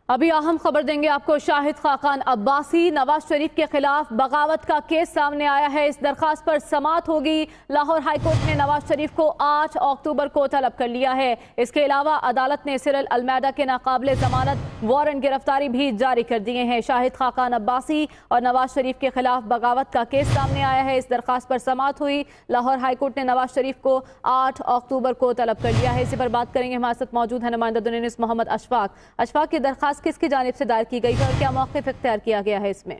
ابھی اہم خبر دیں گے آپ کو۔ شاہد خاقان عباسی نواز شریف کے خلاف بغاوت کا کیس سامنے آیا ہے۔ اس درخواست پر سماعت ہوگی۔ لاہور ہائی کورٹ نے نواز شریف کو 8 اکتوبر کو طلب کر لیا ہے۔ اس کے علاوہ عدالت نے سرل المیڈا کے ناقابل ضمانت وارنٹ گرفتاری بھی جاری کر دیے ہیں۔ شاہد خاقان عباسی اور نواز شریف کے خلاف بغاوت کا کیس سامنے آیا ہے۔ اس درخواست پر سماعت ہوئی۔ لاہور ہائی کورٹ نے نواز شریف کو 8 اکتوبر کو طلب کر لیا ہے۔ اسی پر بات کریں گے، ہمارے ساتھ موجود ہیں نمائندہ دونیس محمد اشفاق۔ اشفاق، کی درخواست کس کی جانب سے دائر کی گئی ہے اور کیا موقف اختیار کیا گیا ہے اس میں؟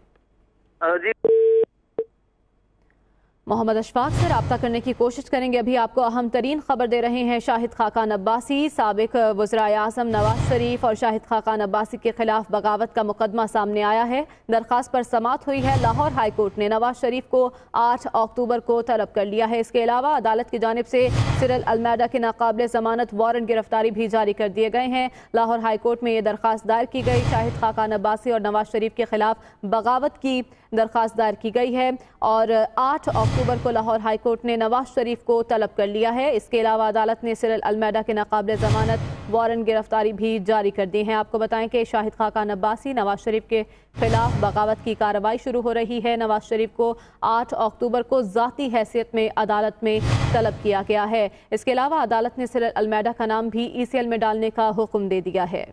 محمد اشفاق سے رابطہ کرنے کی کوشش کریں گے۔ ابھی آپ کو اہم ترین خبر دے رہے ہیں۔ شاہد خاقان عباسی، سابق وزراء اعظم نواز شریف اور شاہد خاقان عباسی کے خلاف بغاوت کا مقدمہ سامنے آیا ہے۔ درخواست پر سماعت ہوئی ہے۔ لاہور ہائی کورٹ نے نواز شریف کو 8 اکتوبر کو طلب کر لیا ہے۔ اس کے علاوہ عدالت کی جانب سے سرل المیڈا کے ناقابل ضمانت وارنٹ گرفتاری بھی جاری کر دیے گئے ہیں۔ لاہور ہائی کورٹ میں یہ درخواست دائر کی گئی۔ شاہد خاقان عباسی اور نواز شریف کے خلاف بغاوت کی درخواست دائر کی گئی ہے اور 8 اکتوبر کو لاہور ہائی کورٹ نے نواز شریف کو طلب کر لیا ہے۔ اس کے علاوہ عدالت نے سرل المیڈا کے ناقابل ضمانت وارنٹ گرفتاری بھی جاری کر دی ہیں۔ آپ کو بتائیں کہ شاہد خاقان عباسی نواز شریف کے خلاف بغاوت کی کارروائی شروع ہو رہی ہے۔ نواز شریف کو 8 اکتوبر کو ذاتی حیثیت میں عدالت میں طلب کیا گیا ہے۔ اس کے علاوہ عدالت نے سرل المیڈا کا نام بھی ECL میں ڈالنے کا حکم دے دیا ہے۔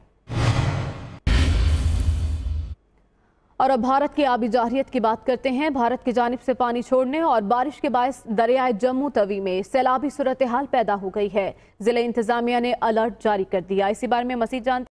اور اب بھارت کی آبی جارحیت کی بات کرتے ہیں۔ بھارت کی جانب سے پانی چھوڑنے اور بارش کے باعث دریائے جموں توی میں سیلابی صورتحال پیدا ہو گئی ہے۔ ضلع انتظامیہ نے الرٹ جاری کر دیا۔ اسی بارے میں مزید جانتے